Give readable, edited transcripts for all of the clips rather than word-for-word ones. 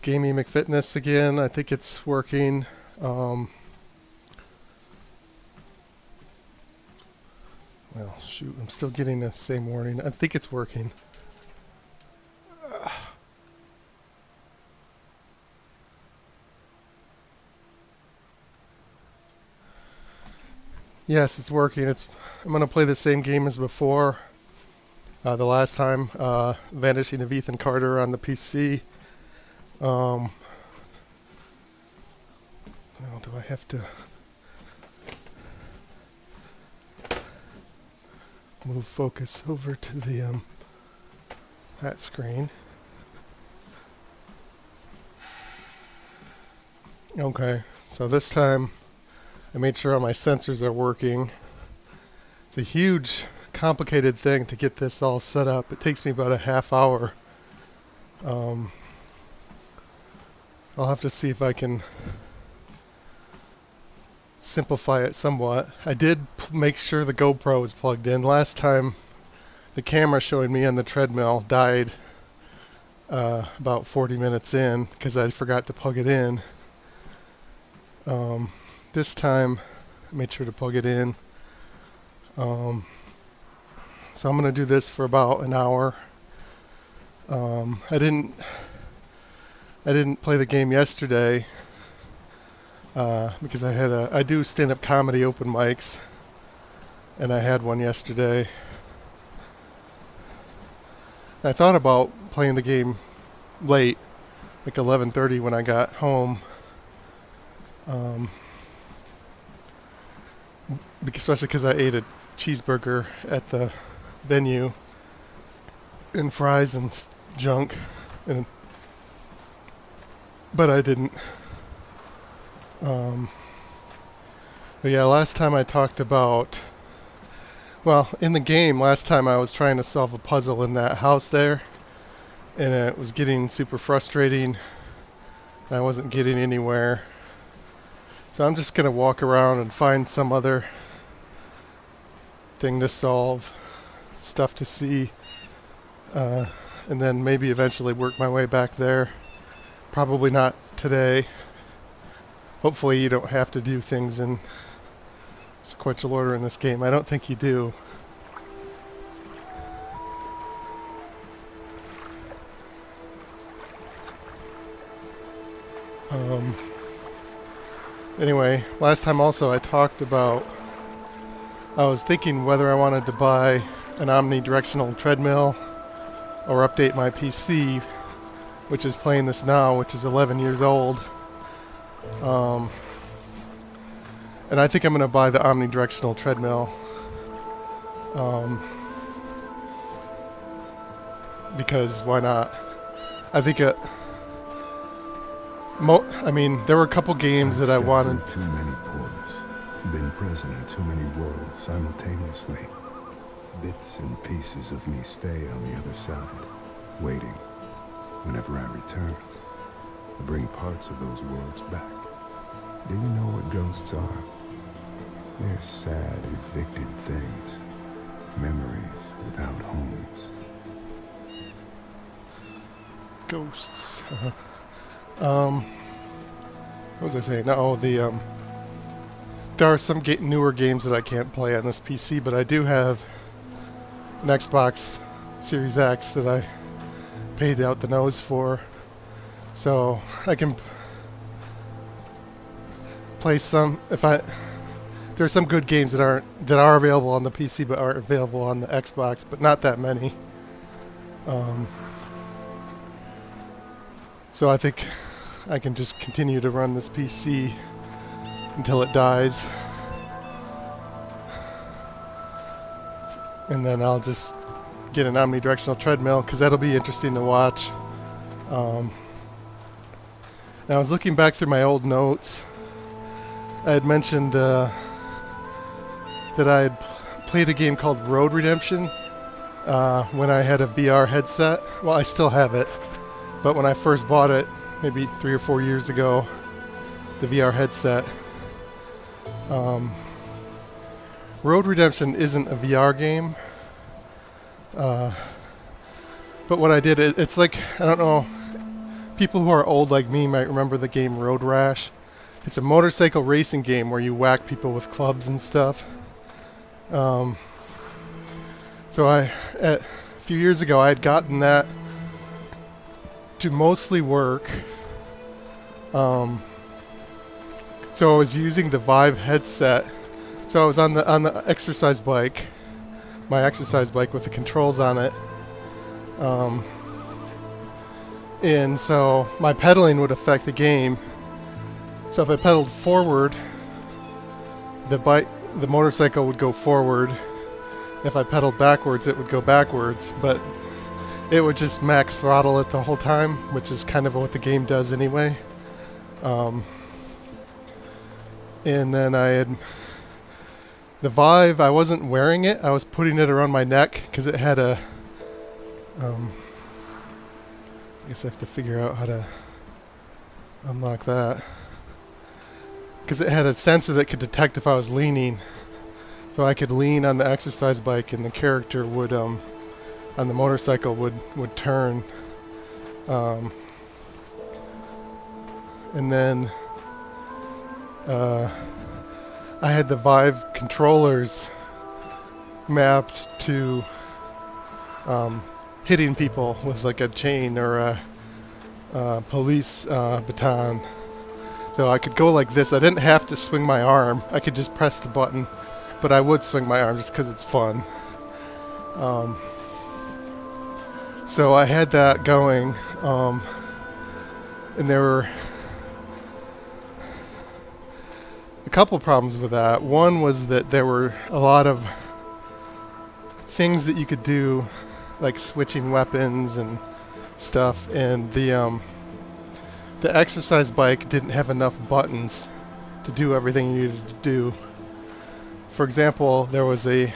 Gaming McFitness again. I think it's working. Well, shoot, I'm still getting the same warning. I think it's working. Yes, it's working. I'm going to play the same game as before. The last time, Vanishing of Ethan Carter on the PC. Well, do I have to move focus over to the that screen? Okay, so this time I made sure all my sensors are working. It's a huge, complicated thing to get this all set up. It takes me about a half hour. I'll have to see if I can simplify it somewhat. I did make sure the GoPro was plugged in. Last time the camera showing me on the treadmill died about 40 minutes in because I forgot to plug it in. This time I made sure to plug it in. So I'm going to do this for about an hour. I didn't play the game yesterday because I do stand-up comedy open mics, and I had one yesterday. I thought about playing the game late, like 11:30 when I got home, especially because I ate a cheeseburger at the venue and fries and junk, but I didn't. But yeah, last time I talked about, well, in the game last time I was trying to solve a puzzle in that house there, and it was getting super frustrating. I wasn't getting anywhere. So I'm just gonna walk around and find some other thing to solve, stuff to see, and then maybe eventually work my way back there. Probably not today. Hopefully you don't have to do things in sequential order in this game. I don't think you do. Anyway, last time also I talked about, I was thinking whether I wanted to buy an omnidirectional treadmill or update my PC, which is playing this now, which is 11 years old. And I think I'm going to buy the omnidirectional treadmill because why not? I think there were a couple games that I wanted. Too many portals, been present in too many worlds simultaneously. Bits and pieces of me stay on the other side, waiting. Whenever I return, I bring parts of those worlds back. Do you know what ghosts are? They're sad, evicted things. Memories without homes. Ghosts. What was I saying? No, there are some newer games that I can't play on this PC, but I do have an Xbox Series X that I paid out the nose for, so I can play some. There's some good games that are available on the PC but aren't available on the Xbox, but not that many. So I think I can just continue to run this PC until it dies, and then I'll just get an omnidirectional treadmill because that'll be interesting to watch. Now I was looking back through my old notes. I had mentioned that I had played a game called Road Redemption when I had a VR headset. Well, I still have it, but when I first bought it, maybe 3 or 4 years ago, the VR headset. Road Redemption isn't a VR game, but what I did, it's like, I don't know, people who are old like me might remember the game Road Rash. It's a motorcycle racing game where you whack people with clubs and stuff. So a few years ago, I had gotten that to mostly work. So I was using the Vive headset. So I was on the exercise bike, my exercise bike with the controls on it. And so my pedaling would affect the game. So if I pedaled forward, the motorcycle would go forward. If I pedaled backwards, it would go backwards. But it would just max throttle it the whole time, which is kind of what the game does anyway. And then I had the Vive. I wasn't wearing it. I was putting it around my neck because it had a. I guess I have to figure out how to unlock that. Because it had a sensor that could detect if I was leaning. So I could lean on the exercise bike and the character would, on the motorcycle would turn. And then I had the Vive controllers mapped to hitting people with like a chain or a police baton. So I could go like this. I didn't have to swing my arm. I could just press the button, but I would swing my arm just because it's fun. So I had that going, and there were a couple problems with that. One was that there were a lot of things that you could do, like switching weapons and stuff, and the exercise bike didn't have enough buttons to do everything you needed to do. For example, there was a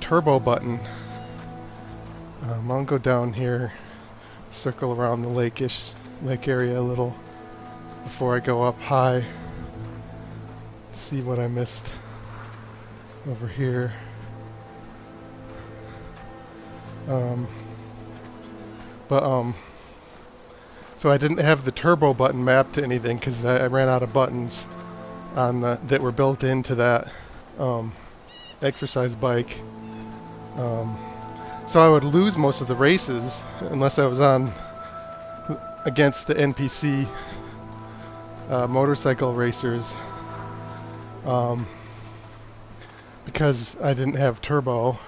turbo button. I'll go down here, circle around the lake area a little before I go up high. See what I missed over here. So I didn't have the turbo button mapped to anything because I ran out of buttons on that were built into that exercise bike. So I would lose most of the races unless I was on against the NPC motorcycle racers, because I didn't have turbo.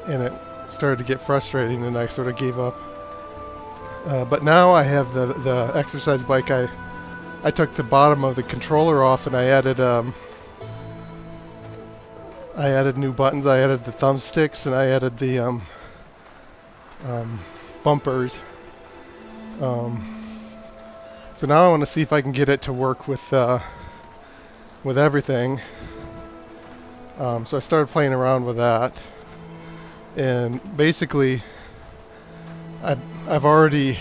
And it started to get frustrating, and I sort of gave up. But now I have the exercise bike. I took the bottom of the controller off, and I added new buttons. I added the thumbsticks, and I added the bumpers. So now I want to see if I can get it to work with everything. So I started playing around with that. And basically, I've already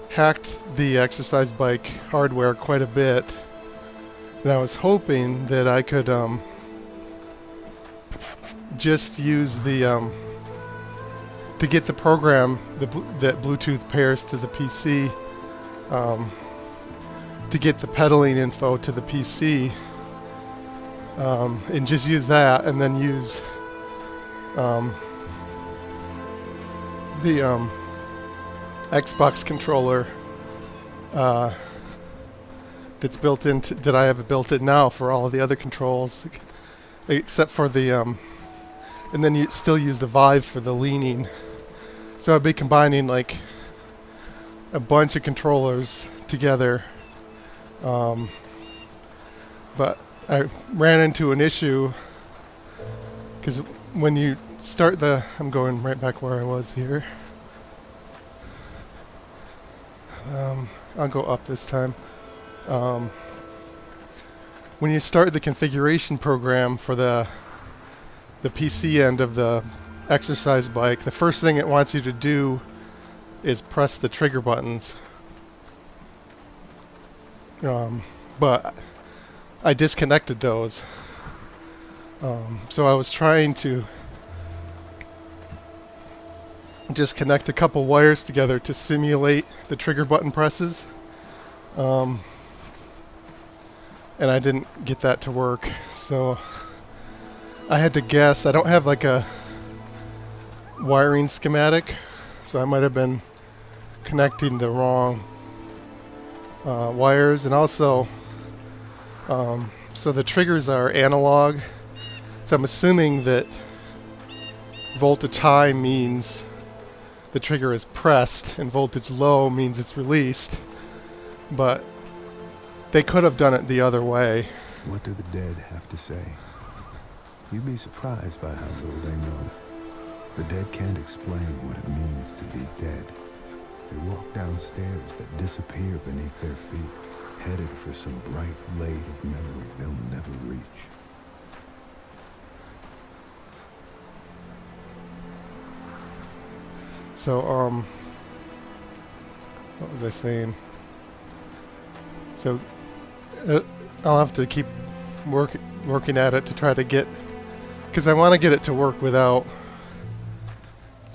hacked the exercise bike hardware quite a bit, and I was hoping that I could just use the to get the program that Bluetooth pairs to the PC, to get the pedaling info to the PC, and just use that, and then use the Xbox controller that's built into that I have built in now for all of the other controls, except for the and then you still use the Vive for the leaning. So I'd be combining like a bunch of controllers together, but I ran into an issue because when you start I'm going right back where I was here. I'll go up this time. When you start the configuration program for the PC end of the exercise bike, the first thing it wants you to do is press the trigger buttons. But I disconnected those. So I was trying to just connect a couple wires together to simulate the trigger button presses. And I didn't get that to work. So I had to guess. I don't have like a wiring schematic, so I might have been connecting the wrong wires. And also, so the triggers are analog, so I'm assuming that voltage high means the trigger is pressed and voltage low means it's released, but they could have done it the other way. What do the dead have to say? You'd be surprised by how little they know. The dead can't explain what it means to be dead. They walk down stairs that disappear beneath their feet, headed for some bright blade of memory they'll never reach. So, what was I saying? So, I'll have to keep working at it to try to get, because I want to get it to work without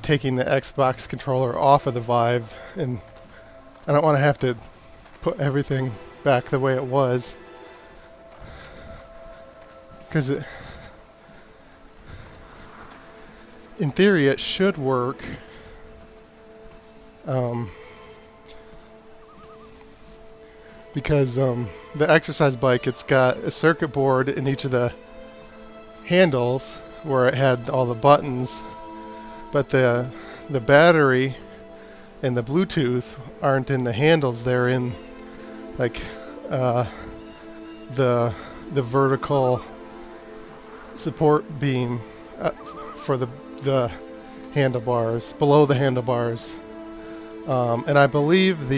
taking the Xbox controller off of the Vive, and I don't want to have to put everything back the way it was, because in theory it should work. Because the exercise bike, it's got a circuit board in each of the handles where it had all the buttons, but the battery and the Bluetooth aren't in the handles. They're in like the vertical support beam for the handlebars, below the handlebars. And I believe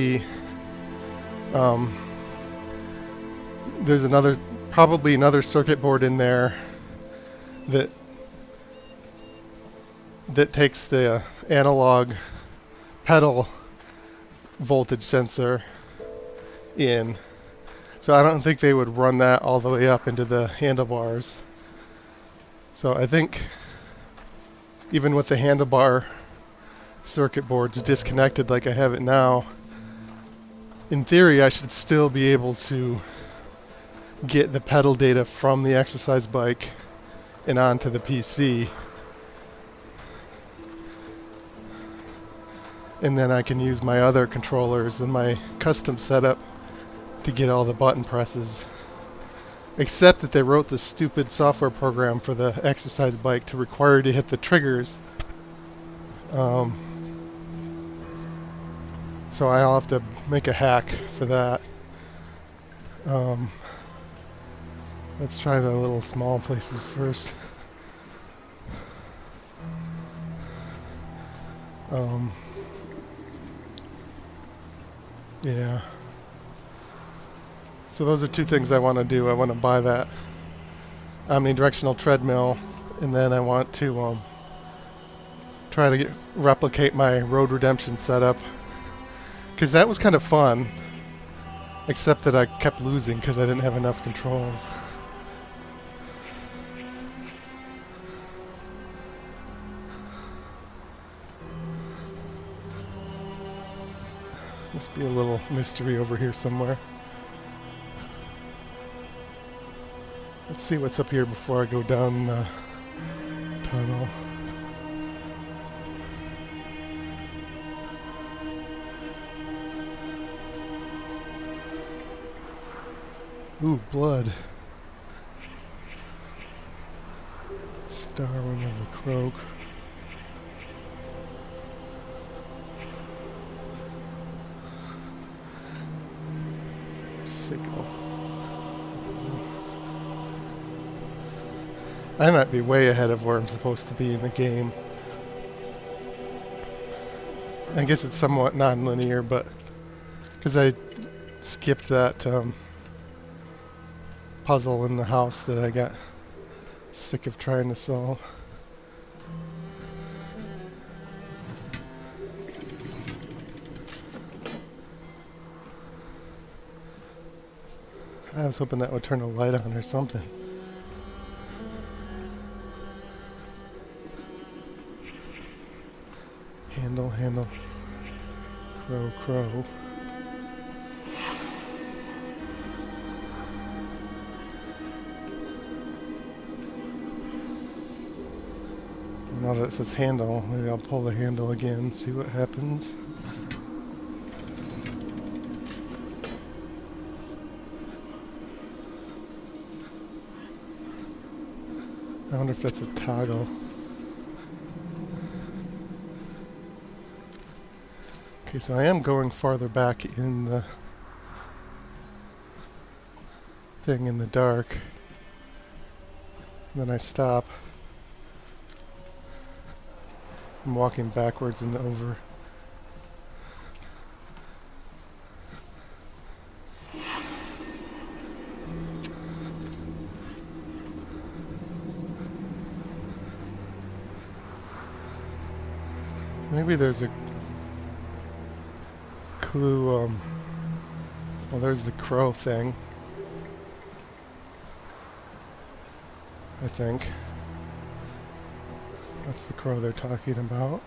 there's probably another circuit board in there that takes the analog pedal voltage sensor in. So I don't think they would run that all the way up into the handlebars. So I think even with the handlebar circuit boards disconnected like I have it now, in theory I should still be able to get the pedal data from the exercise bike and onto the PC, and then I can use my other controllers and my custom setup to get all the button presses, except that they wrote this stupid software program for the exercise bike to require you to hit the triggers. So I'll have to make a hack for that. Let's try the little small places first. Yeah. So those are two things I want to do. I want to buy that omnidirectional treadmill, and then I want to try to replicate my Road Redemption setup, because that was kind of fun, except that I kept losing because I didn't have enough controls. Must be a little mystery over here somewhere. Let's see what's up here before I go down the tunnel. Ooh, blood. Starwing of the croak. Sickle. I might be way ahead of where I'm supposed to be in the game. I guess it's somewhat non-linear, but because I skipped that puzzle in the house that I got sick of trying to solve. I was hoping that would turn a light on or something. Handle, handle. Crow, crow. Now that it says handle, maybe I'll pull the handle again, see what happens. I wonder if that's a toggle. Okay, so I am going farther back in the thing in the dark. And then I stop. I'm walking backwards and over. Maybe there's a clue, well, there's the crow thing, I think. That's the crow they're talking about.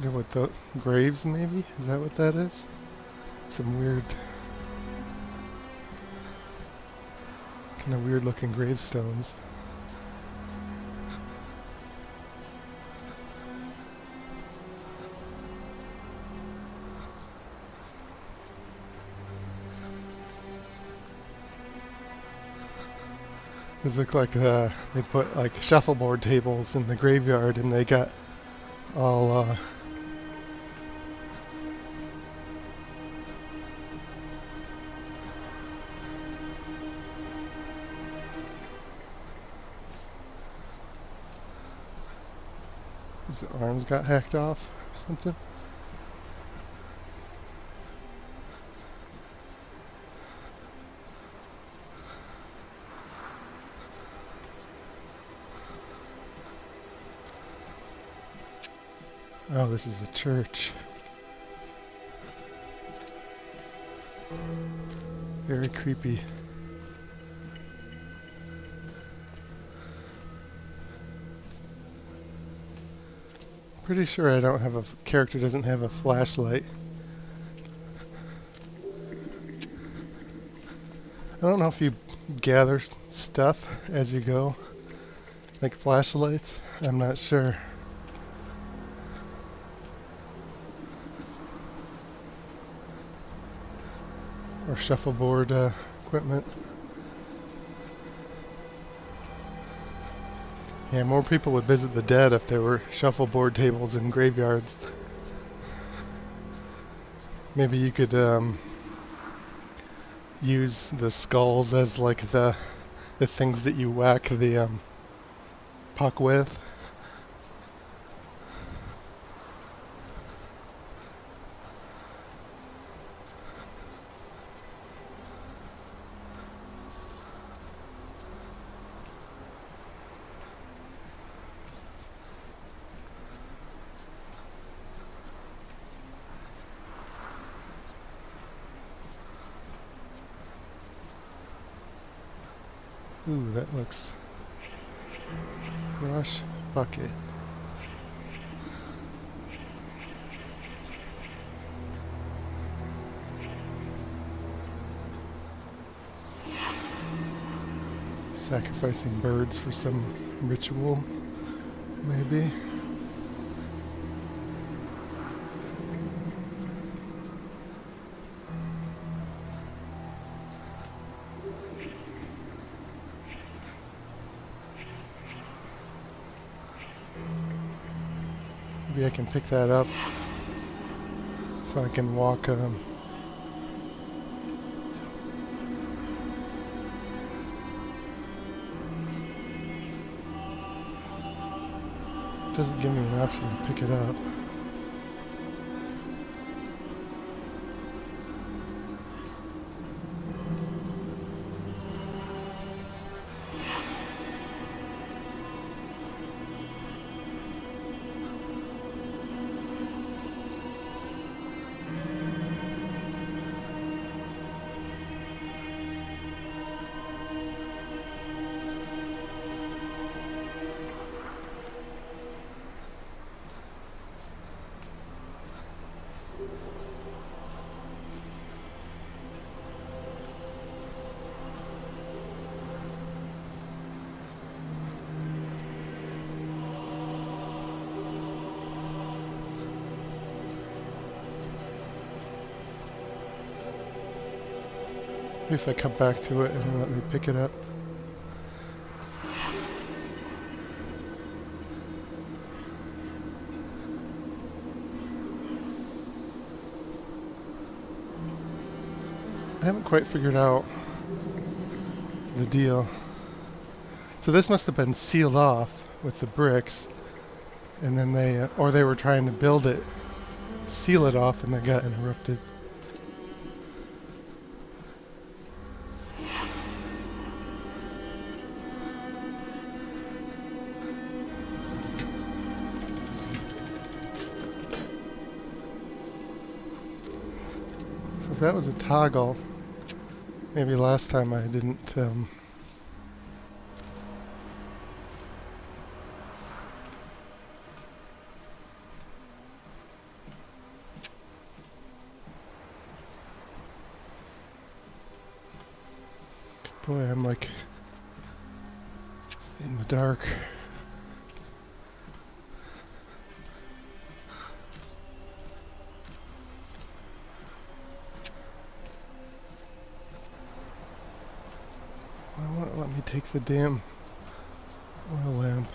What, the graves maybe? Is that what that is? Some weird, kind of weird looking gravestones. These look like they put like shuffleboard tables in the graveyard and they got all his arms got hacked off or something. Oh, this is a church. Very creepy. Pretty sure I don't have a character doesn't have a flashlight. I don't know if you gather stuff as you go, like flashlights. I'm not sure. Or shuffleboard equipment. Yeah, more people would visit the dead if there were shuffleboard tables in graveyards. Maybe you could use the skulls as like the things that you whack the puck with. Ooh, that looks... Rush bucket. Sacrificing birds for some ritual, maybe. Maybe I can pick that up so I can walk doesn't give me an option to pick it up. Maybe if I come back to it, it'll let me pick it up. I haven't quite figured out the deal. So this must have been sealed off with the bricks, and then they were trying to build it, seal it off, and they got interrupted. So if that was a toggle, maybe last time I didn't boy, I'm like in the dark. Why won't it let me take the damn oil lamp?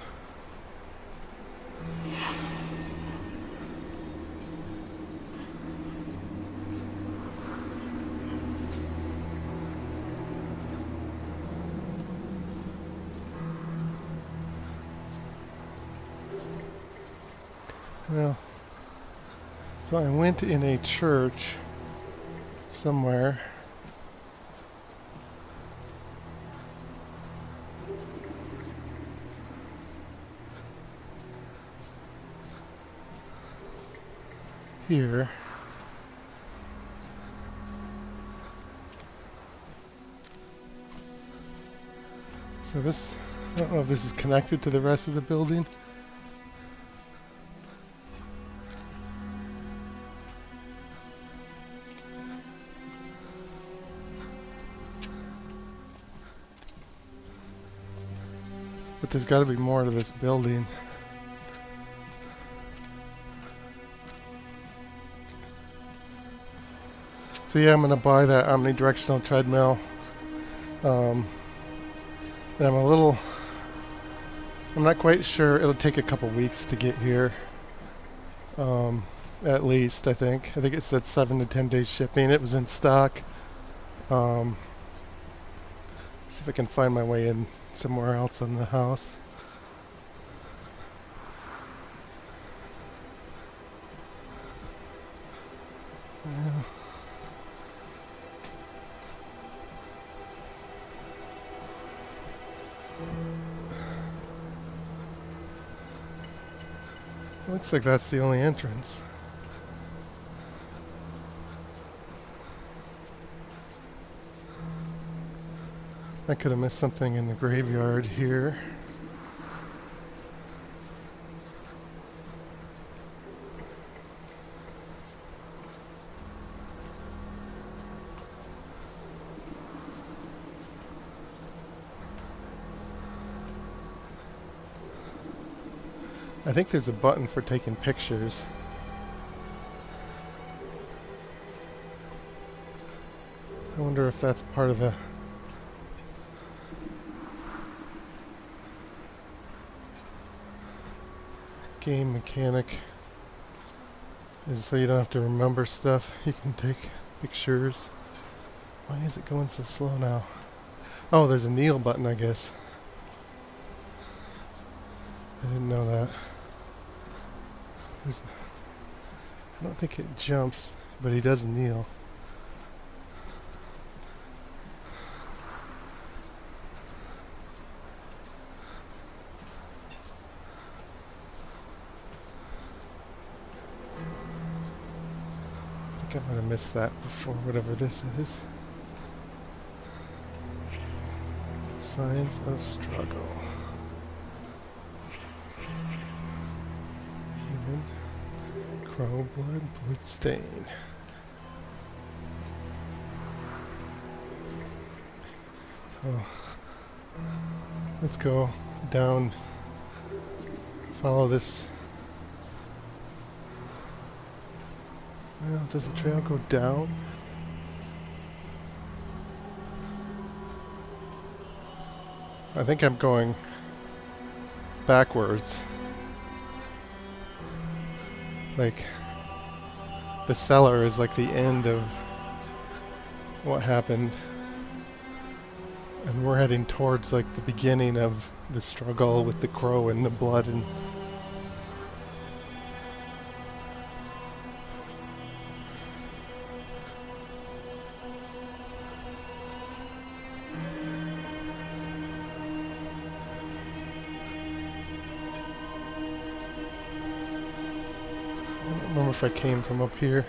Well, so I went in a church somewhere. Here. So this, I don't know if this is connected to the rest of the building. But there's got to be more to this building. So yeah, I'm going to buy that omnidirectional treadmill. And I'm not quite sure. It'll take a couple weeks to get here. At least, I think. I think it said 7 to 10 days shipping. It was in stock. See if I can find my way in somewhere else on the house. Yeah. Looks like that's the only entrance. I could have missed something in the graveyard here. I think there's a button for taking pictures. I wonder if that's part of the game mechanic. Is so you don't have to remember stuff. You can take pictures. Why is it going so slow now? Oh, there's a kneel button, I guess. I didn't know that. I don't think it jumps, but he does kneel. I think I'm going to miss that before whatever this is. Signs of struggle. Human. Crow blood, blood stain. So, let's go down, follow this. Well, does the trail go down? I think I'm going backwards. Like, the cellar is like the end of what happened. And we're heading towards like the beginning of the struggle with the crow and the blood and... I don't remember if I came from up here.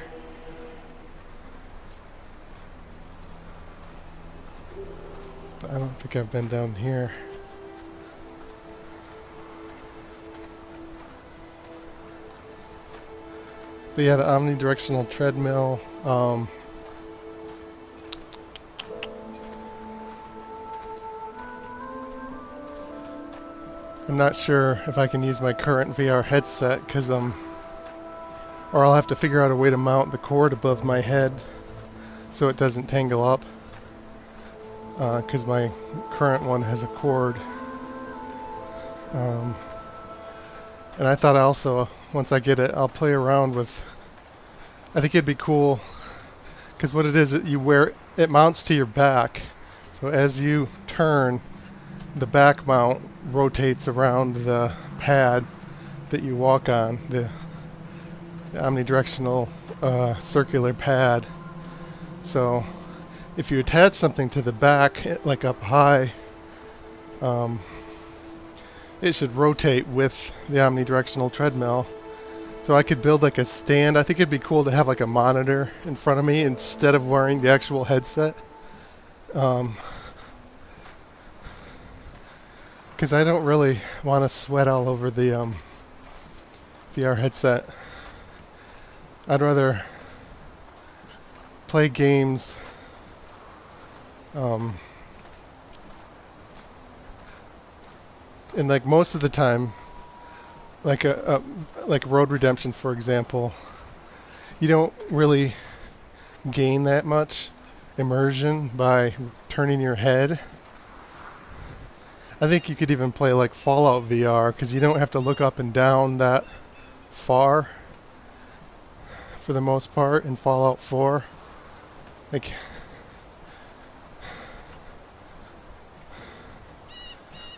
But I don't think I've been down here. But yeah, the omnidirectional treadmill. I'm not sure if I can use my current VR headset because or I'll have to figure out a way to mount the cord above my head so it doesn't tangle up. Because my current one has a cord. And I thought also, once I get it, I'll play around with... I think it'd be cool, because what it is, it mounts to your back. So as you turn, the back mount rotates around the pad that you walk on, the omnidirectional circular pad. So if you attach something to the back, like up high, it should rotate with the omnidirectional treadmill. So I could build like a stand. I think it'd be cool to have like a monitor in front of me instead of wearing the actual headset. Because I don't really want to sweat all over the VR headset. I'd rather play games and like most of the time, like like Road Redemption, for example, you don't really gain that much immersion by turning your head. I think you could even play like Fallout VR because you don't have to look up and down that far for the most part in Fallout 4. Like,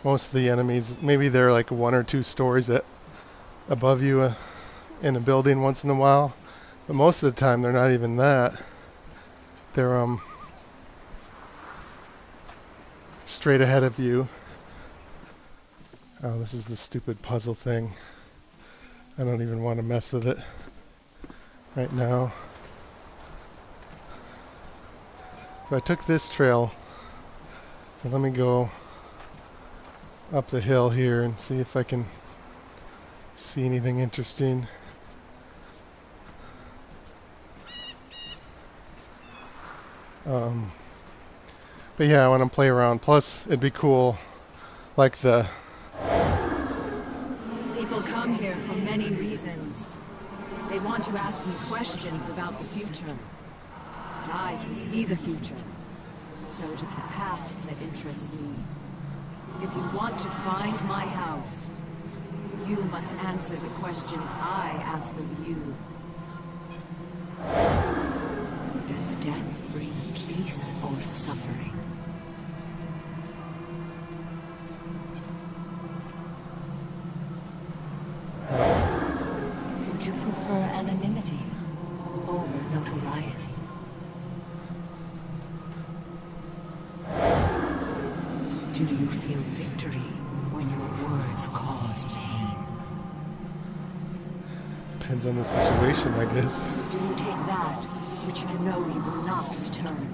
most of the enemies, maybe they're like 1 or 2 stories above you in a building once in a while, but most of the time they're not even that. They're straight ahead of you. Oh, this is the stupid puzzle thing. I don't even want to mess with it right now. So I took this trail, so let me go up the hill here and see if I can see anything interesting. But yeah, I want to play around. Plus, it'd be cool, like the... People come here for many reasons. They want to ask me questions about the future. But I can see the future. So it is the past that interests me. If you want to find my house, you must answer the questions I ask of you. Does death bring peace or suffering? Would you prefer anonymity over notoriety? Do you feel victory when your words cause pain? Depends on the situation, I guess. Do you take that which you know you will not return?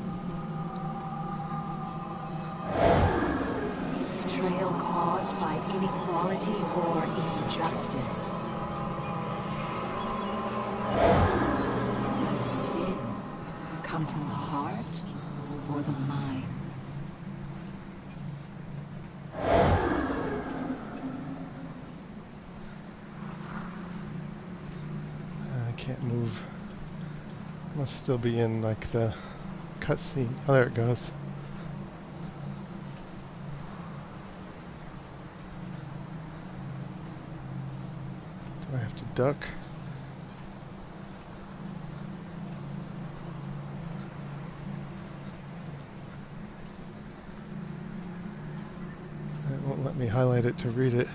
Is betrayal caused by inequality or injustice? Does sin come from the heart or the mind? I can't move. Must still be in like the cutscene. Oh, there it goes. Do I have to duck? It won't let me highlight it to read it.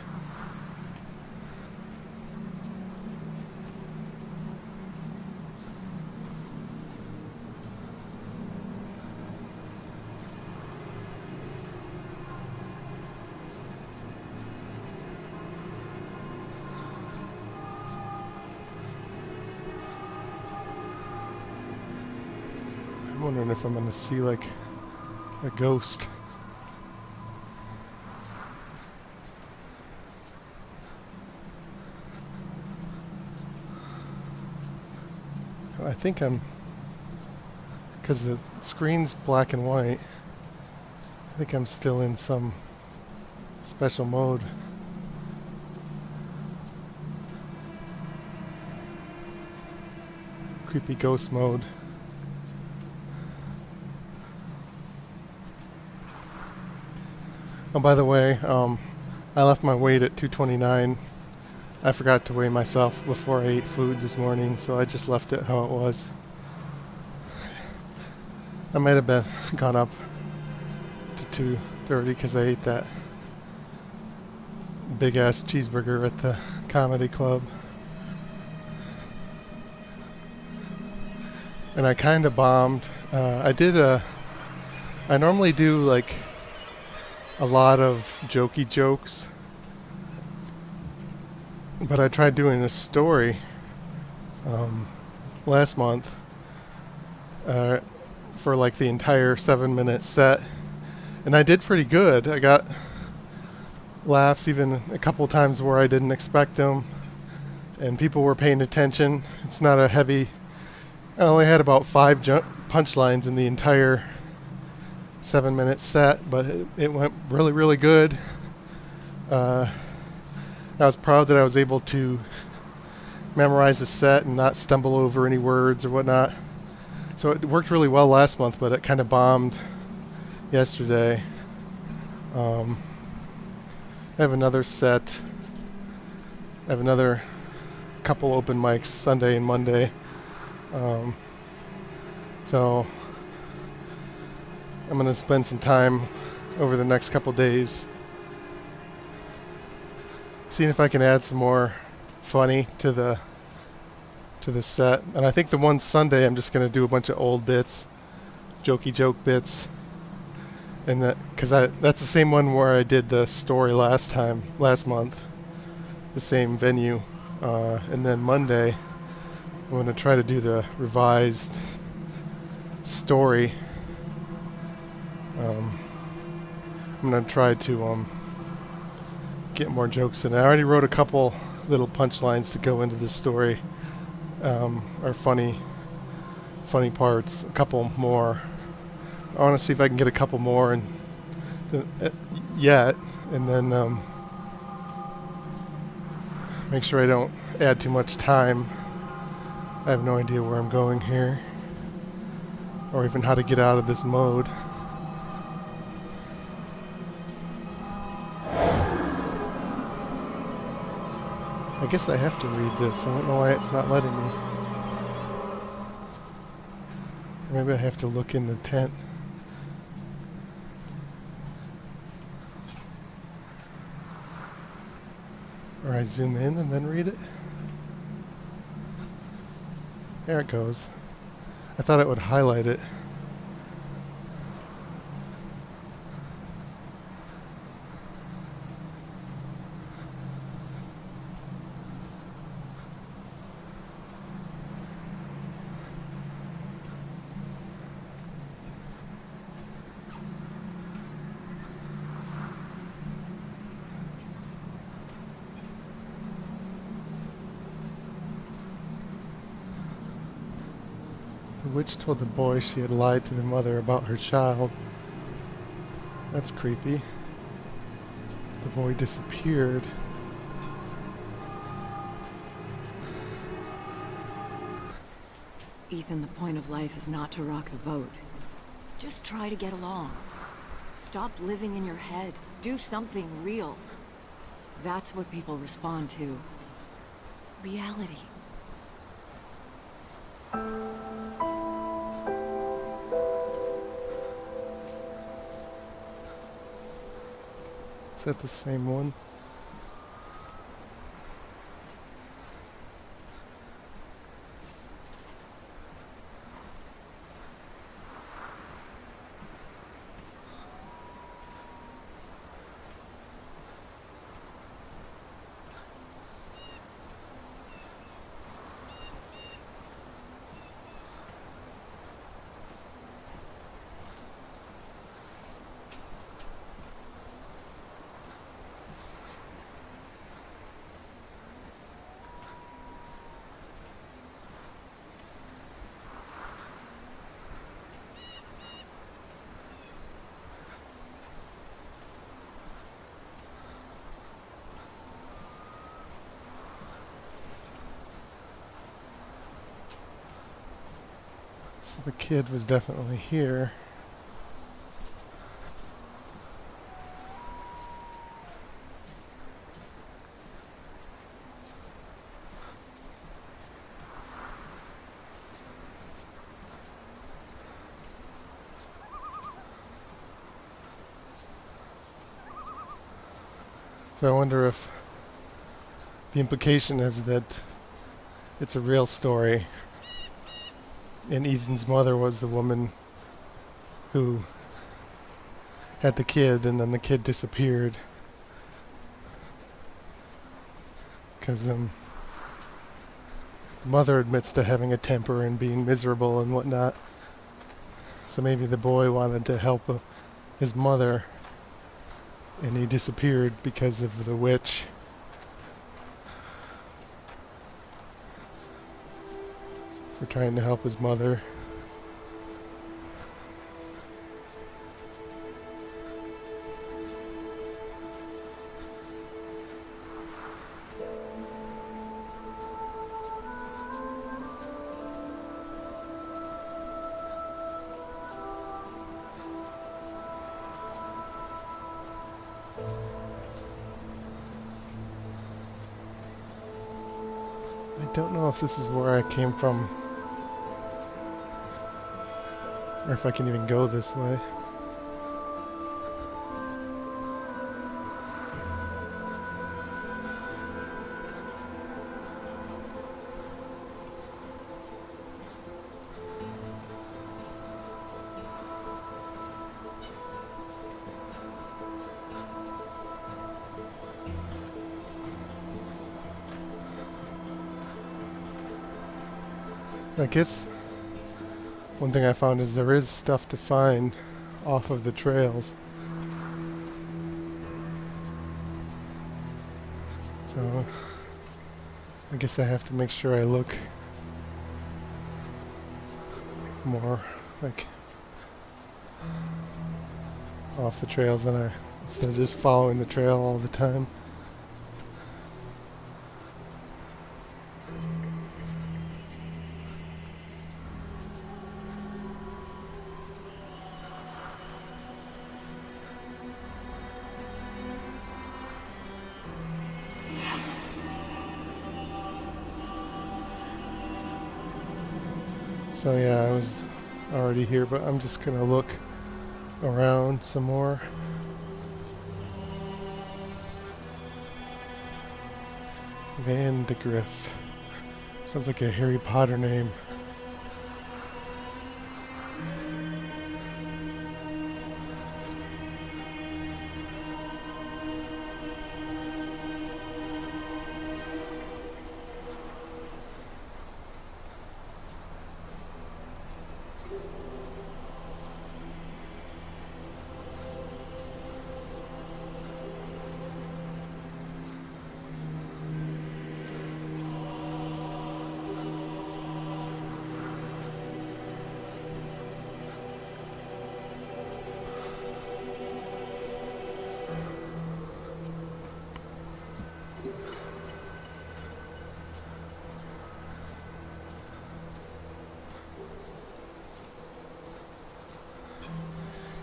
I'm wondering if I'm going to see like a ghost. I think I'm, because the screen's black and white, I think I'm still in some special mode. Creepy ghost mode. Oh, by the way, I left my weight at 229. I forgot to weigh myself before I ate food this morning, so I just left it how it was. I might have gone up to 230 because I ate that big ass cheeseburger at the comedy club. And I kind of bombed. I normally do like a lot of jokey jokes, but I tried doing a story last month for like the entire 7-minute set, and I did pretty good. I got laughs even a couple times where I didn't expect them, and people were paying attention. It's not a heavy. I only had about 5 punchlines in the entire 7-minute set, but it went really, really good. I was proud that I was able to memorize the set and not stumble over any words or whatnot. So it worked really well last month, but it kind of bombed yesterday. I have another set. I have another couple open mics Sunday and Monday. So I'm going to spend some time over the next couple days seeing if I can add some more funny to the set. And I think the one Sunday I'm just going to do a bunch of old bits, jokey joke bits, and that's the same one where I did the story last month, the same venue. And then Monday I'm going to try to do the revised story. I'm going to try to get more jokes in. I already wrote a couple little punchlines to go into the story, or funny parts. A couple more. I want to see if I can get a couple more and then make sure I don't add too much time. I have no idea where I'm going here, or even how to get out of this mode. I guess I have to read this. I don't know why it's not letting me. Maybe I have to look in the tent. Or I zoom in and then read it. There it goes. I thought it would highlight it. The witch told the boy she had lied to the mother about her child. That's creepy. The boy disappeared. Ethan, the point of life is not to rock the boat. Just try to get along. Stop living in your head. Do something real. That's what people respond to. reality. Is that the same one? So the kid was definitely here. So I wonder if the implication is that it's a real story, and Ethan's mother was the woman who had the kid, and then the kid disappeared because the mother admits to having a temper and being miserable and whatnot. So maybe the boy wanted to help his mother, and he disappeared because of the witch. For trying to help his mother. I don't know if this is where I came from, or if I can even go this way. I guess one thing I found is there is stuff to find off of the trails. So I guess I have to make sure I look more like off the trails instead of just following the trail all the time. So yeah, I was already here, but I'm just gonna look around some more. Van de Griff. Sounds like a Harry Potter name.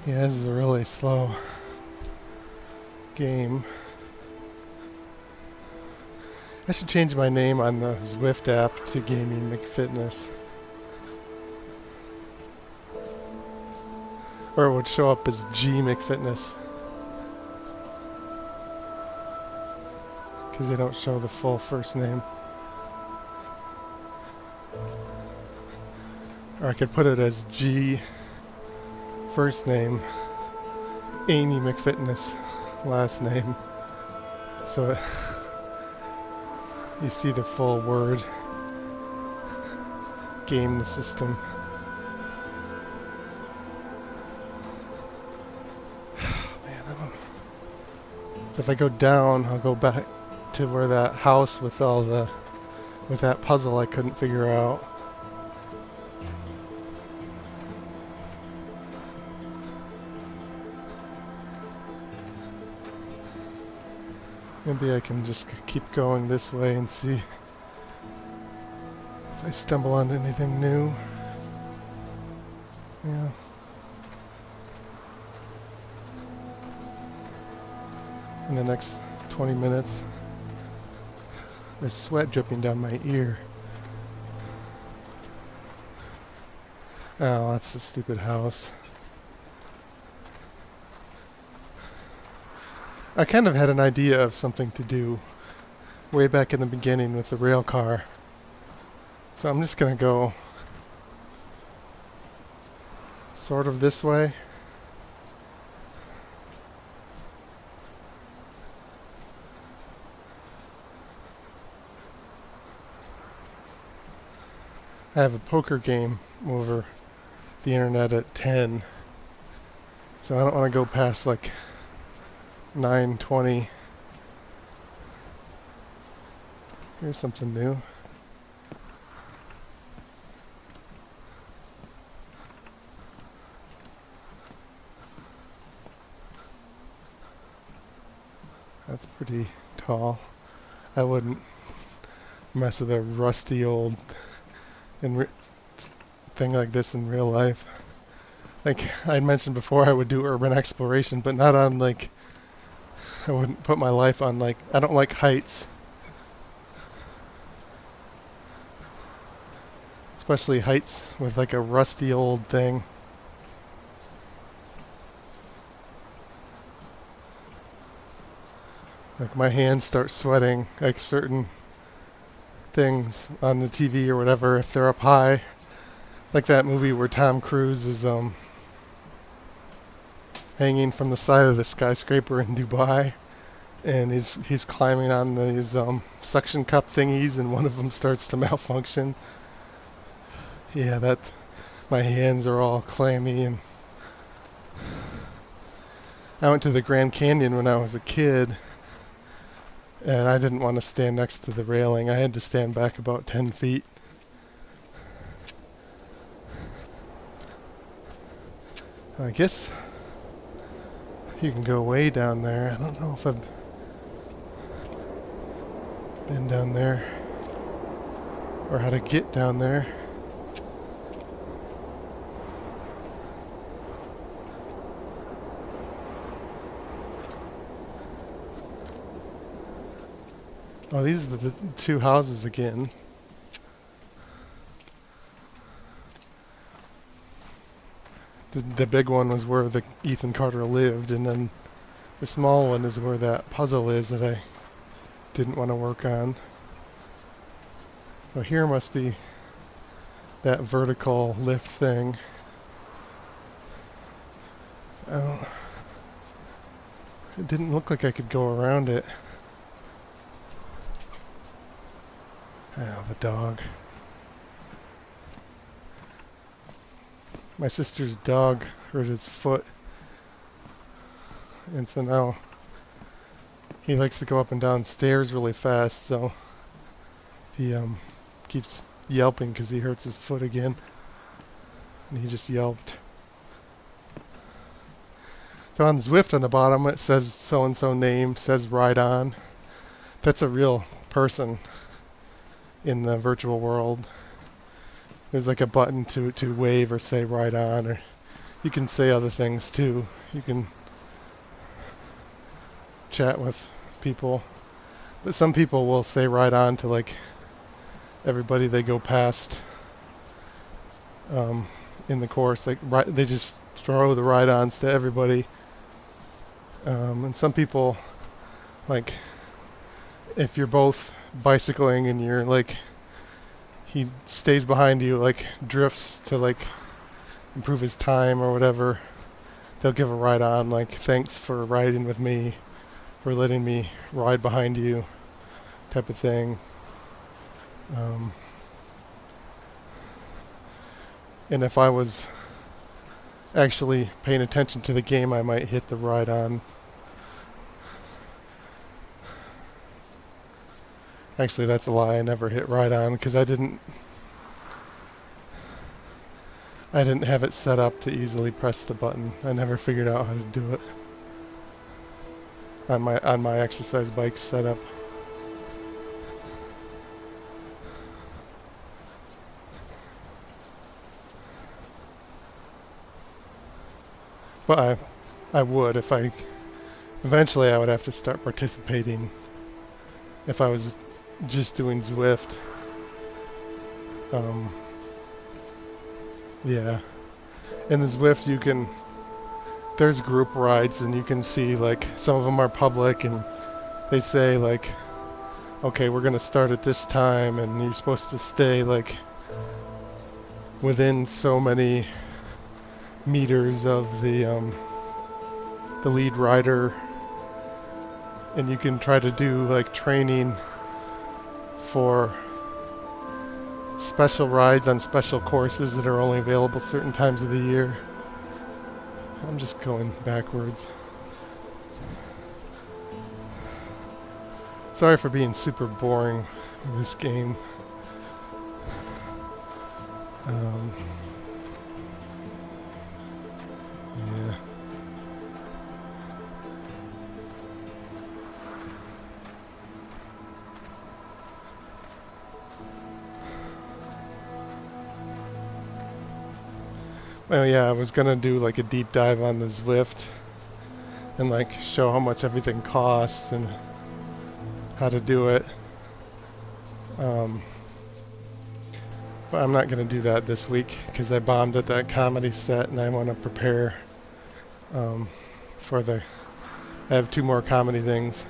Yeah, this is a really slow game. I should change my name on the Zwift app to Gaming McFitness. Or it would show up as G McFitness. Because they don't show the full first name. Or I could put it as G first name, Amy McFitness last name. So it you see the full word. Game the system. Man, I don't. So if I go down, I'll go back to where that house with all the with that puzzle I couldn't figure out. Maybe I can just keep going this way and see if I stumble on anything new. Yeah. In the next 20 minutes, there's sweat dripping down my ear. Oh, that's the stupid house. I kind of had an idea of something to do way back in the beginning with the rail car. So I'm just going to go sort of this way. I have a poker game over the internet at 10. So I don't want to go past like 9:20. Here's something new. That's pretty tall. I wouldn't mess with a rusty old thing like this in real life. Like I mentioned before, I would do urban exploration, but not on like I wouldn't put my life on like, I don't like heights. Especially heights with like a rusty old thing. Like my hands start sweating, like certain things on the TV or whatever, if they're up high. Like that movie where Tom Cruise is hanging from the side of the skyscraper in Dubai, and he's climbing on these suction cup thingies, and one of them starts to malfunction. Yeah, that my hands are all clammy. And I went to the Grand Canyon when I was a kid, and I didn't want to stand next to the railing. I had to stand back about 10 feet. I guess you can go way down there. I don't know if I've been down there or how to get down there. Oh, these are the two houses again. The big one was where the Ethan Carter lived, and then the small one is where that puzzle is that I didn't want to work on. Well, here must be that vertical lift thing. Oh, it didn't look like I could go around it. Oh, the dog. My sister's dog hurt his foot, and so now he likes to go up and down stairs really fast, so he keeps yelping because he hurts his foot again, and he just yelped. So on Zwift on the bottom it says so-and-so name, says ride on. That's a real person in the virtual world. There's like a button to wave or say ride on, or you can say other things too. You can chat with people. But some people will say ride on to like everybody they go past in the course. Like they just throw the ride-ons to everybody. And some people, like, if you're both bicycling and you're like, he stays behind you, like drifts to like improve his time or whatever, they'll give a ride on, like, thanks for riding with me, for letting me ride behind you, type of thing. And if I was actually paying attention to the game, I might hit the ride on. Actually, that's a lie. I never hit ride on because I didn't have it set up to easily press the button. I never figured out how to do it on my exercise bike setup. But I would if eventually I would have to start participating if I was just doing Zwift. Yeah. In the Zwift there's group rides and you can see like some of them are public and they say like, okay, we're gonna start at this time and you're supposed to stay like within so many meters of the lead rider, and you can try to do like training for special rides on special courses that are only available certain times of the year. I'm just going backwards. Sorry for being super boring in this game. Yeah. Well, yeah, I was gonna do like a deep dive on the Zwift and like show how much everything costs and how to do it. But I'm not gonna do that this week because I bombed at that comedy set and I want to prepare for I have 2 more comedy things.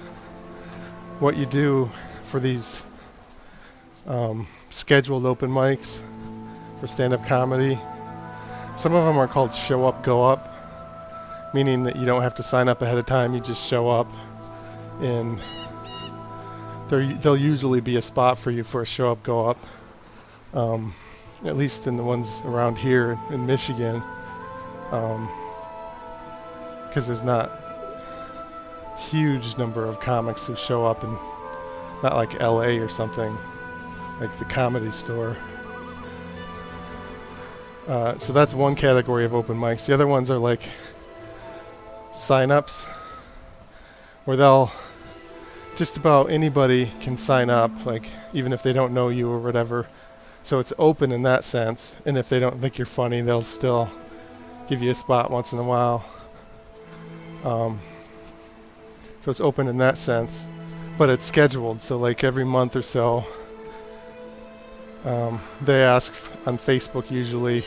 What you do for these scheduled open mics for stand-up comedy, some of them are called show up, go up, meaning that you don't have to sign up ahead of time, you just show up and there'll usually be a spot for you for a show up, go up. At least in the ones around here in Michigan, because there's not huge number of comics who show up, and not like LA or something, like the Comedy Store. So that's one category of open mics. The other ones are like sign-ups, where just about anybody can sign up, like even if they don't know you or whatever. So it's open in that sense, and if they don't think you're funny, they'll still give you a spot once in a while. So it's open in that sense, but it's scheduled. So like every month or so, they ask on Facebook usually,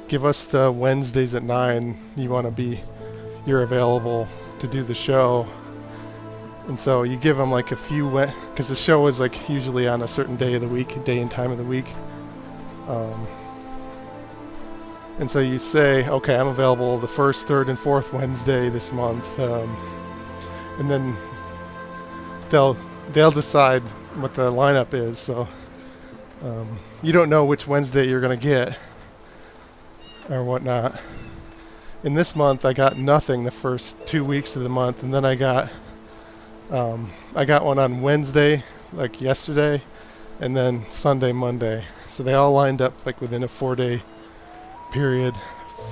give us the Wednesdays at 9 you're available to do the show. And so you give them like a few, because the show is like usually on a certain day of the week, day and time of the week. And so you say, okay, I'm available the 1st, 3rd, and 4th Wednesday this month. And then they'll decide what the lineup is. So you don't know which Wednesday you're going to get or whatnot. In this month, I got nothing the first 2 weeks of the month, and then I got one on Wednesday, like yesterday, and then Sunday, Monday. So they all lined up like within a 4-day period,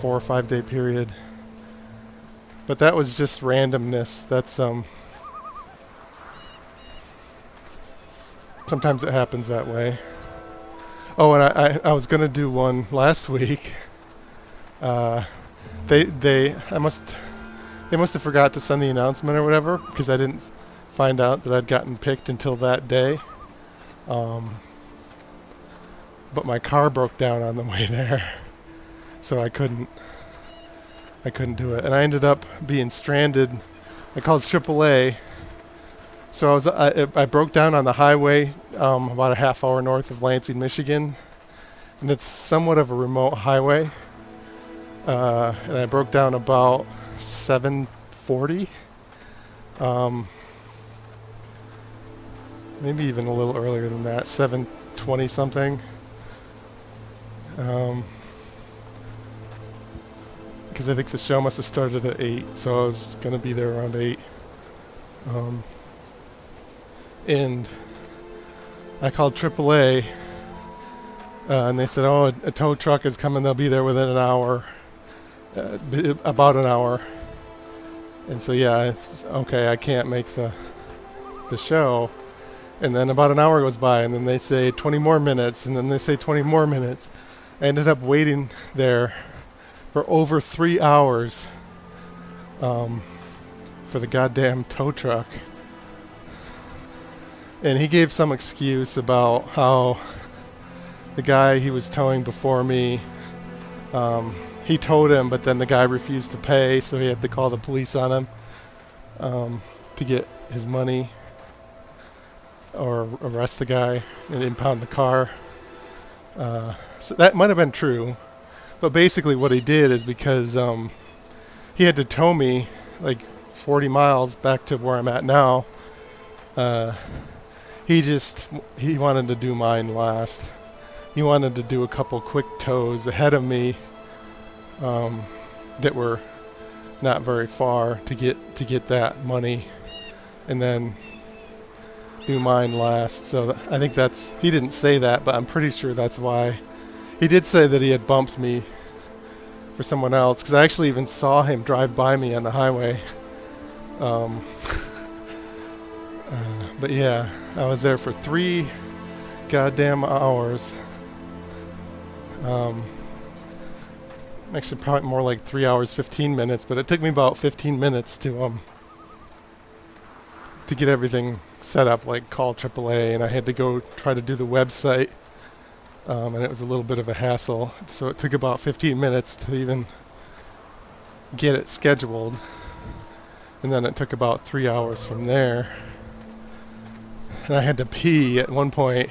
4 or 5 day period. But that was just randomness. That's sometimes it happens that way. Oh, and I was gonna do one last week. They must have forgot to send the announcement or whatever, because I didn't find out that I'd gotten picked until that day. But my car broke down on the way there, so I couldn't do it. And I ended up being stranded. I called AAA. So I broke down on the highway about a half hour north of Lansing, Michigan. And it's somewhat of a remote highway. And I broke down about 7:40. Maybe even a little earlier than that, 7:20 something. Because I think the show must have started at 8, so I was going to be there around 8. And I called AAA, and they said, oh, a tow truck is coming, they'll be there within an hour, about an hour. And so yeah, okay, I can't make the show. And then about an hour goes by, and then they say 20 more minutes, and then they say 20 more minutes. I ended up waiting there for over 3 hours for the goddamn tow truck. And he gave some excuse about how the guy he was towing before me, he towed him, but then the guy refused to pay, so he had to call the police on him to get his money or arrest the guy and impound the car. So that might have been true, but basically what he did is because he had to tow me like 40 miles back to where I'm at now. He wanted to do mine last. He wanted to do a couple quick tows ahead of me that were not very far to get that money, and then do mine last. So I think he didn't say that, but I'm pretty sure that's why. He did say that he had bumped me for someone else, because I actually even saw him drive by me on the highway. But yeah, I was there for 3 goddamn hours. Actually probably more like 3 hours 15 minutes, but it took me about 15 minutes to get everything set up, like call AAA, and I had to go try to do the website, and it was a little bit of a hassle, so it took about 15 minutes to even get it scheduled, and then it took about 3 hours from there. And I had to pee at one point,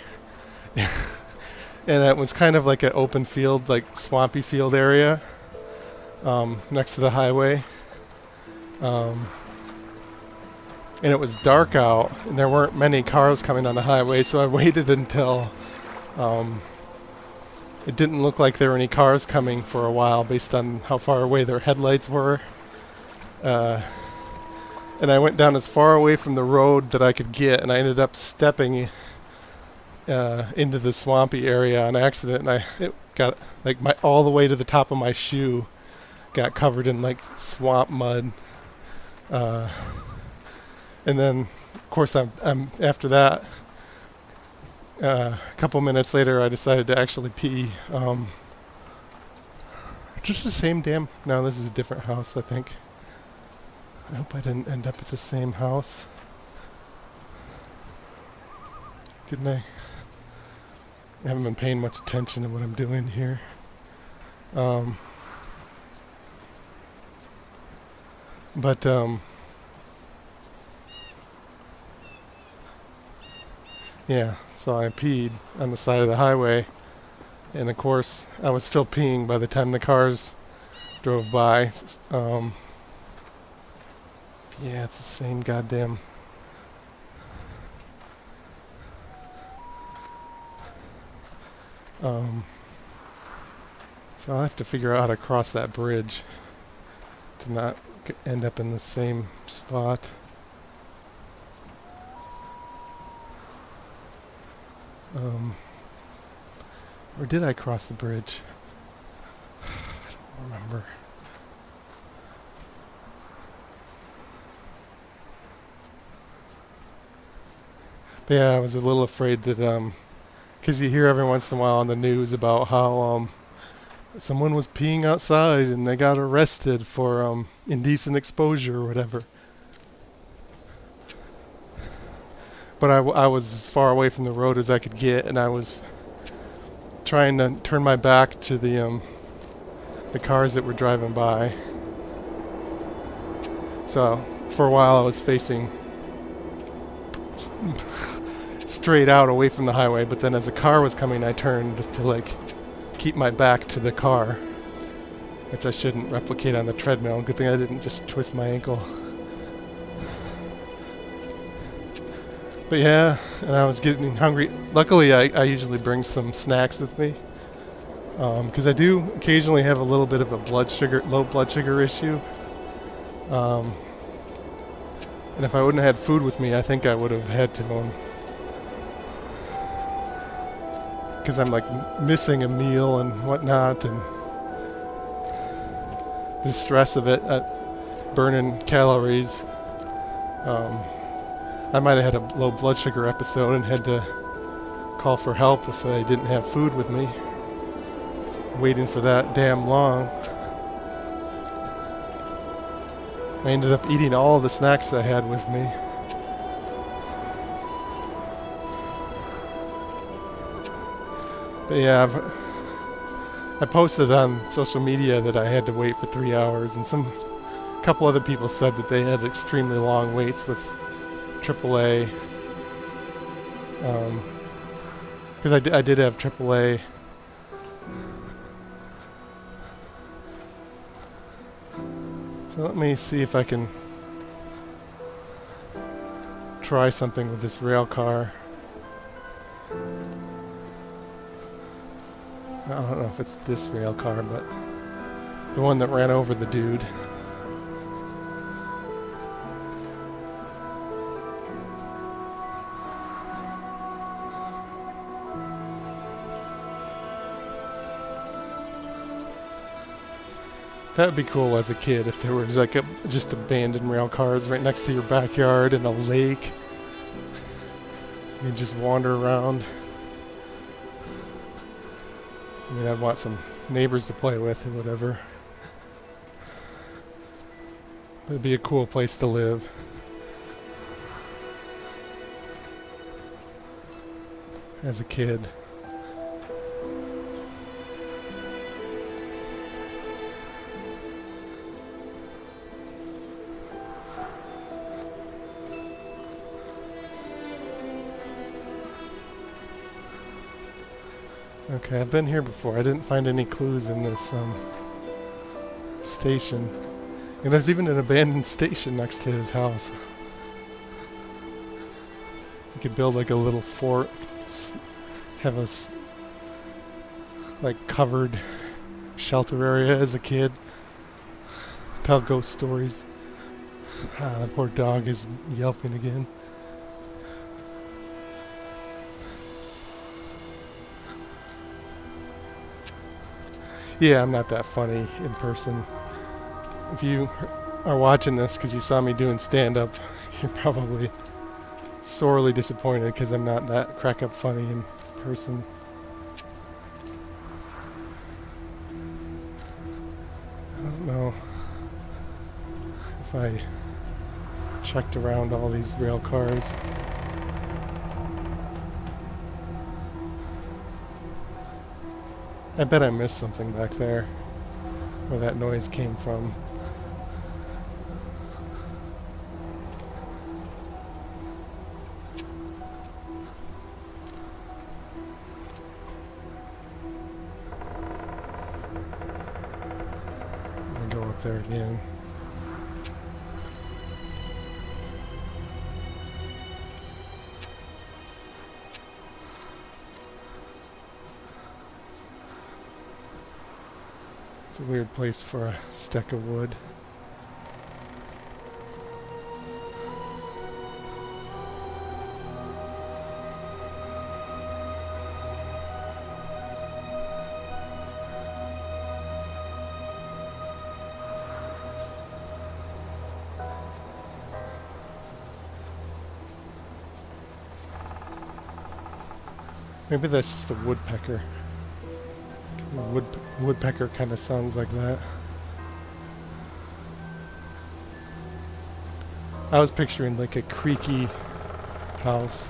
and it was kind of like an open field, like swampy field area next to the highway. And it was dark out, and there weren't many cars coming on the highway, so I waited until it didn't look like there were any cars coming for a while based on how far away their headlights were. And I went down as far away from the road that I could get, and I ended up stepping into the swampy area on accident, and it got like all the way to the top of my shoe got covered in like swamp mud. And then, of course, I'm after that. A couple minutes later, I decided to actually pee. Just the same damn. No, this is a different house, I think. I hope I didn't end up at the same house. Didn't I? I haven't been paying much attention to what I'm doing here. But yeah, so I peed on the side of the highway, and of course I was still peeing by the time the cars drove by. Yeah, it's the same goddamn. So I'll have to figure out how to cross that bridge to not end up in the same spot. Or did I cross the bridge? I don't remember. But yeah, I was a little afraid that, because you hear every once in a while on the news about how someone was peeing outside and they got arrested for indecent exposure or whatever. but I was as far away from the road as I could get, and I was trying to turn my back to the cars that were driving by. So for a while I was facing straight out away from the highway, but then as a car was coming I turned to like keep my back to the car, which I shouldn't replicate on the treadmill. Good thing I didn't just twist my ankle. But yeah, and I was getting hungry. Luckily I usually bring some snacks with me, because I do occasionally have a little bit of a low blood sugar issue. And if I wouldn't have had food with me, I think I would have had to, because I'm like missing a meal and whatnot, and the stress of it, burning calories. I might have had a low blood sugar episode and had to call for help if I didn't have food with me. Waiting for that damn long. I ended up eating all the snacks I had with me. But yeah, I posted on social media that I had to wait for 3 hours, and a couple other people said that they had extremely long waits with AAA. Because I did have AAA. So let me see if I can try something with this rail car. I don't know if it's this rail car, but the one that ran over the dude. That would be cool as a kid if there was like just abandoned rail cars right next to your backyard and a lake. You just wander around. I mean, I'd want some neighbors to play with or whatever. But it'd be a cool place to live. As a kid. Okay, I've been here before. I didn't find any clues in this station. And there's even an abandoned station next to his house. You could build like a little fort, have a like covered shelter area as a kid. Tell ghost stories. The poor dog is yelping again. Yeah, I'm not that funny in person. If you are watching this because you saw me doing stand-up, you're probably sorely disappointed because I'm not that crack-up funny in person. I don't know if I checked around all these rail cars. I bet I missed something back there where that noise came from. Let me go up there again. It's a weird place for a stack of wood. Maybe that's just a woodpecker. Woodpecker kind of sounds like that. I was picturing like a creaky house.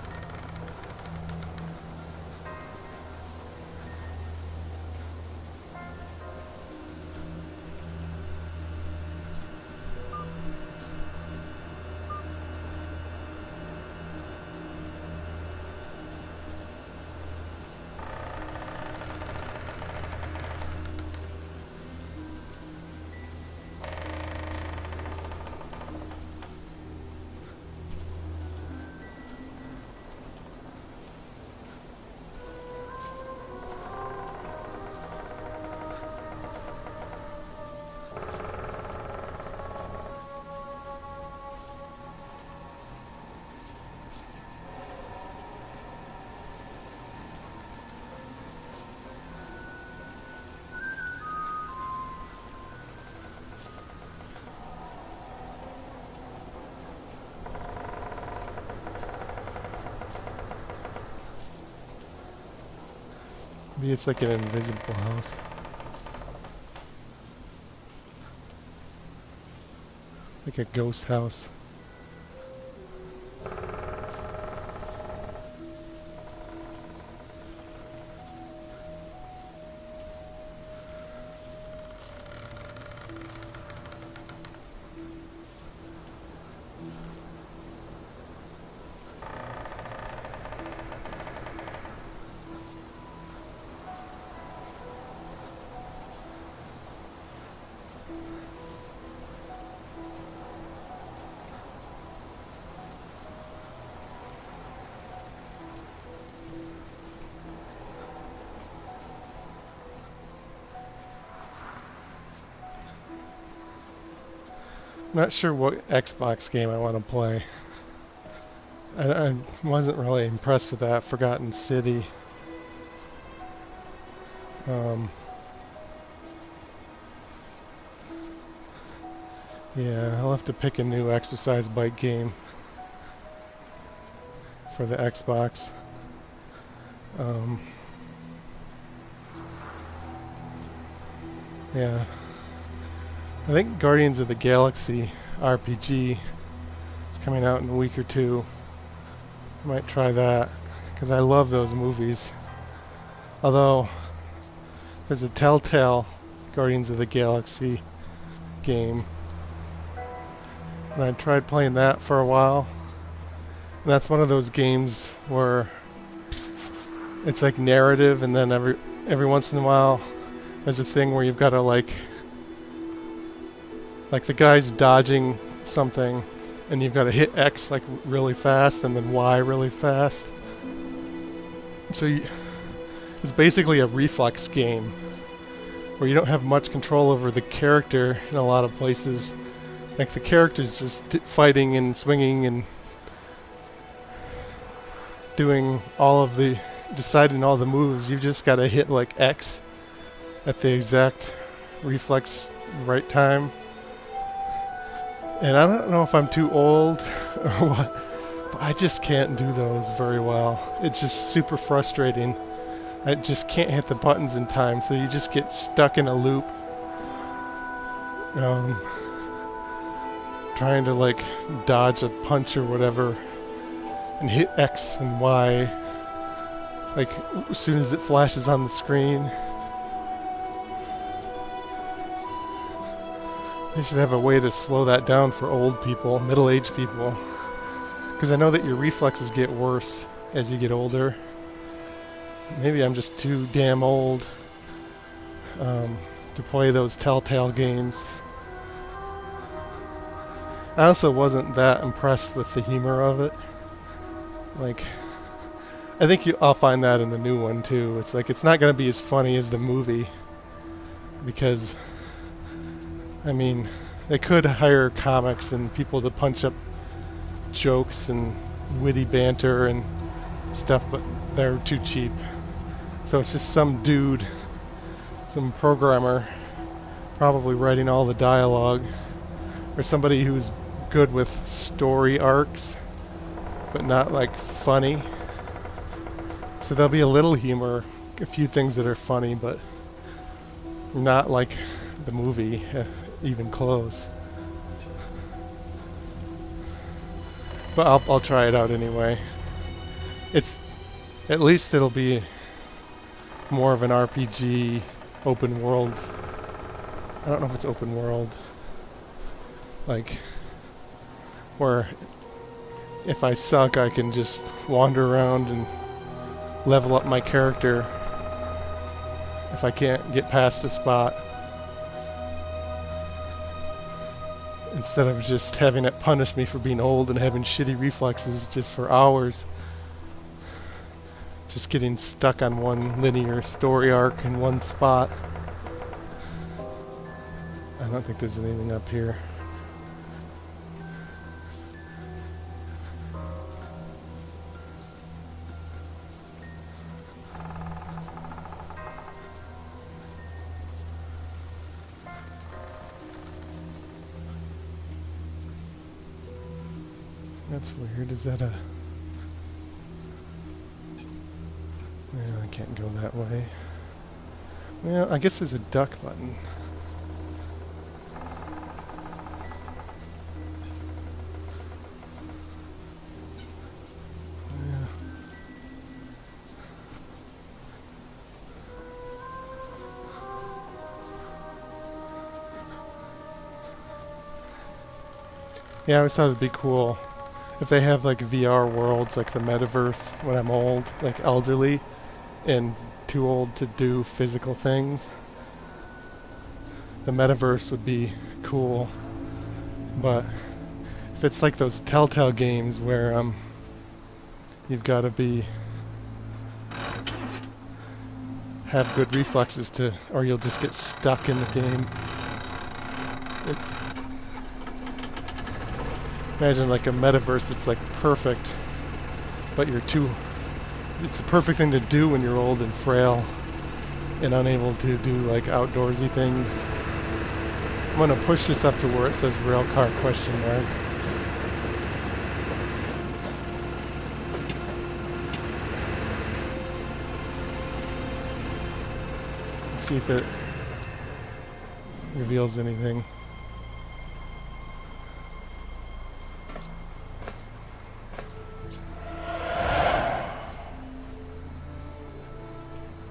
Maybe it's like an invisible house. Like a ghost house. Not sure what Xbox game I want to play. I wasn't really impressed with that Forgotten City. Yeah, I'll have to pick a new exercise bike game for the Xbox. Yeah. I think Guardians of the Galaxy RPG is coming out in a week or two. I might try that, because I love those movies. Although, there's a Telltale Guardians of the Galaxy game. And I tried playing that for a while. And that's one of those games where it's like narrative, and then every once in a while there's a thing where you've got to like the guy's dodging something, and you've got to hit X like really fast and then Y really fast. So it's basically a reflex game where you don't have much control over the character in a lot of places. Like the character's just fighting and swinging and doing deciding all the moves. You've just got to hit like X at the exact reflex right time. And I don't know if I'm too old or what, but I just can't do those very well. It's just super frustrating. I just can't hit the buttons in time, so you just get stuck in a loop. Trying to like dodge a punch or whatever and hit X and Y like as soon as it flashes on the screen. They should have a way to slow that down for old people, middle-aged people. Because I know that your reflexes get worse as you get older. Maybe I'm just too damn old to play those Telltale games. I also wasn't that impressed with the humor of it. Like, I think I'll find that in the new one too. It's like, it's not going to be as funny as the movie. Because I mean, they could hire comics and people to punch up jokes and witty banter and stuff, but they're too cheap. So it's just some dude, some programmer, probably writing all the dialogue, or somebody who's good with story arcs, but not like funny. So there'll be a little humor, a few things that are funny, but not like the movie. Even close. But I'll try it out anyway. It's at least it'll be more of an RPG open world. I don't know if it's open world. Like, where if I suck, I can just wander around and level up my character if I can't get past a spot. Instead of just having it punish me for being old and having shitty reflexes just for hours. Just getting stuck on one linear story arc in one spot. I don't think there's anything up here. That's weird. Is that a... Well, I can't go that way. Well, I guess there's a duck button. Yeah, I always thought it'd be cool if they have like VR worlds, like the metaverse, when I'm old, like elderly, and too old to do physical things. The metaverse would be cool, but if it's like those Telltale games where you've got to have good reflexes to, or you'll just get stuck in the game. Imagine like a metaverse that's like perfect, but it's the perfect thing to do when you're old and frail and unable to do like outdoorsy things. I'm gonna push this up to where it says railcar question mark. Let's see if it reveals anything.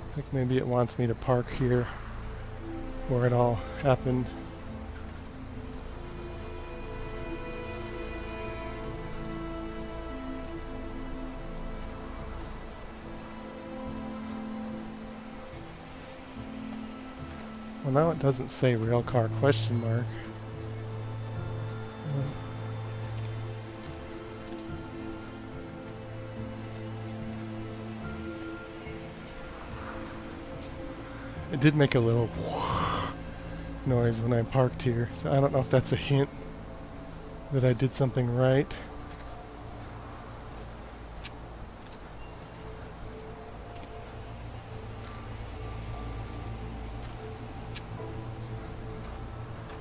I think maybe it wants me to park here where it all happened. Well, now it doesn't say railcar question mark. It did make a little noise when I parked here, so I don't know if that's a hint that I did something right.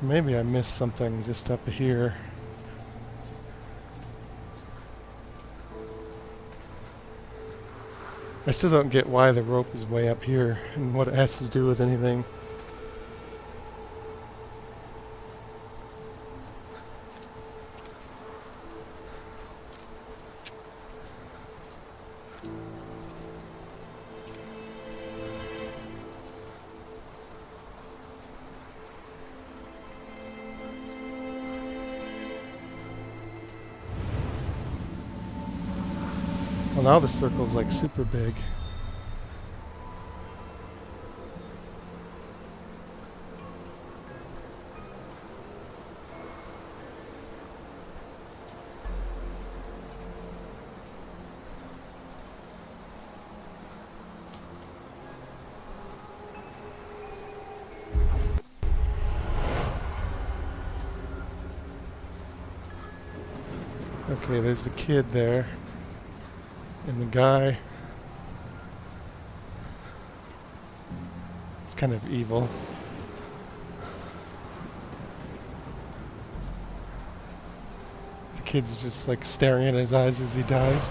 Maybe I missed something just up here. I still don't get why the rope is way up here and what it has to do with anything. Well, now the circle's like super big. Okay, there's the kid there. And the guy, it's kind of evil. The kid's just like staring at his eyes as he dies.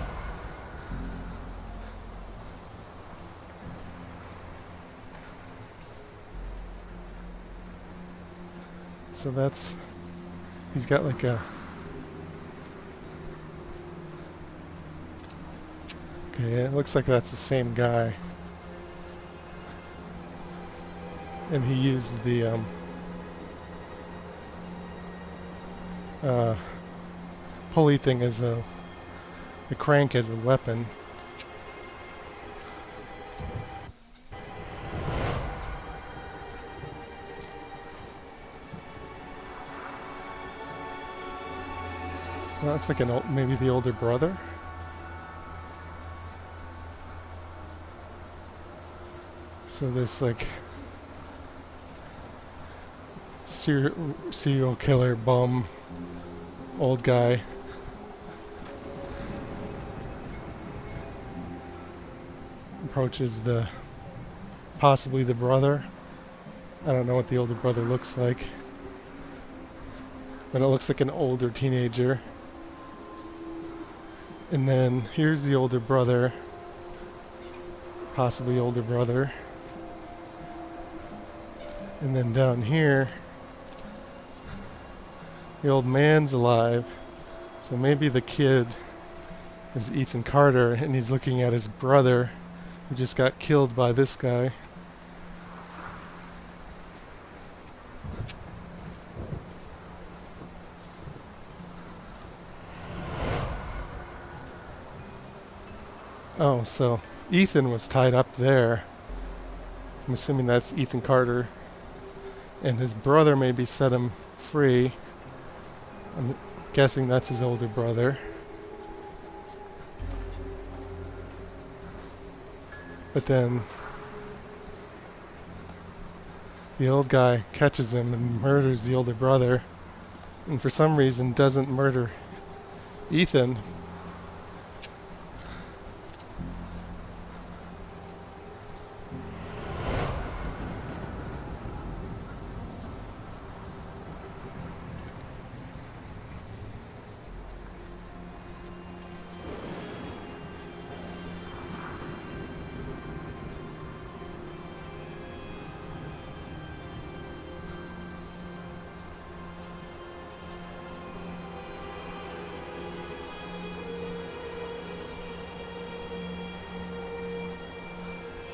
So that's, he's got like a Okay, it looks like that's the same guy. And he used the pulley thing as the crank as a weapon. That looks like maybe the older brother. So this like serial killer bum old guy approaches possibly the brother. I don't know what the older brother looks like, but it looks like an older teenager. And then here's the older brother, possibly older brother. And then down here, the old man's alive. So maybe the kid is Ethan Carter and he's looking at his brother who just got killed by this guy. Oh, so Ethan was tied up there. I'm assuming that's Ethan Carter. And his brother maybe set him free. I'm guessing that's his older brother. But then the old guy catches him and murders the older brother. And for some reason doesn't murder Ethan.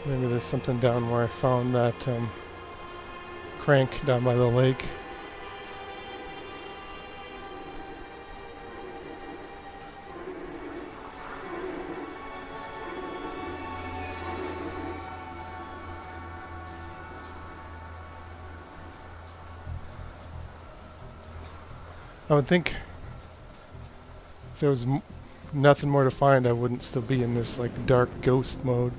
Maybe there's something down where I found that crank down by the lake. I would think if there was nothing more to find, I wouldn't still be in this like dark ghost mode.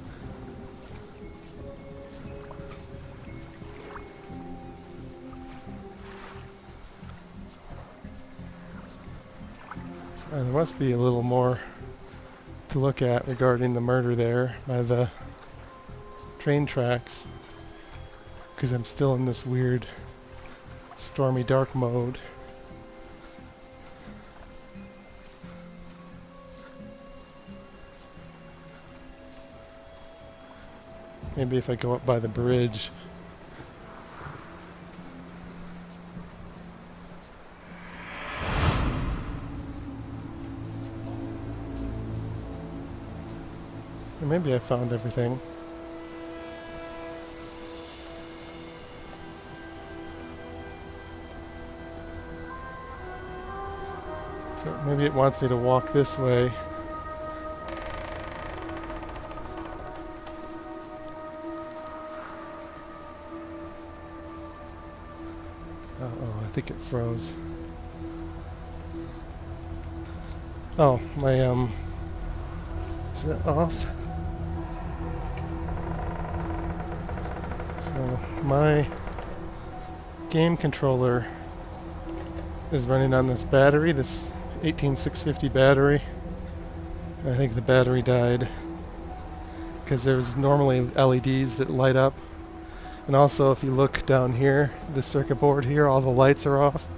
There must be a little more to look at regarding the murder there by the train tracks, because I'm still in this weird stormy dark mode. Maybe if I go up by the bridge. Or maybe I found everything. So maybe it wants me to walk this way. Uh-oh, I think it froze. Oh, my, is it off? So, my game controller is running on this battery, this 18650 battery. I think the battery died because there's normally LEDs that light up. And also, if you look down here, the circuit board here, all the lights are off.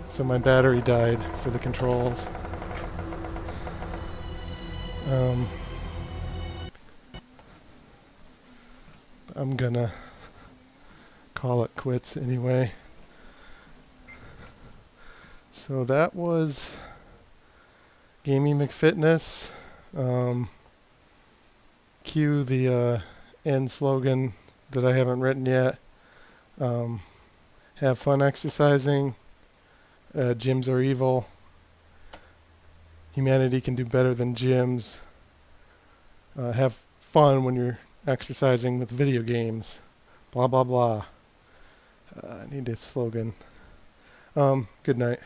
So my battery died for the controls. I'm gonna call it quits anyway. So that was Gaming McFitness. cue the end slogan that I haven't written yet. Have fun exercising. Gyms are evil. Humanity can do better than gyms. Have fun when you're exercising with video games. Blah, blah, blah. I need a slogan. Good night.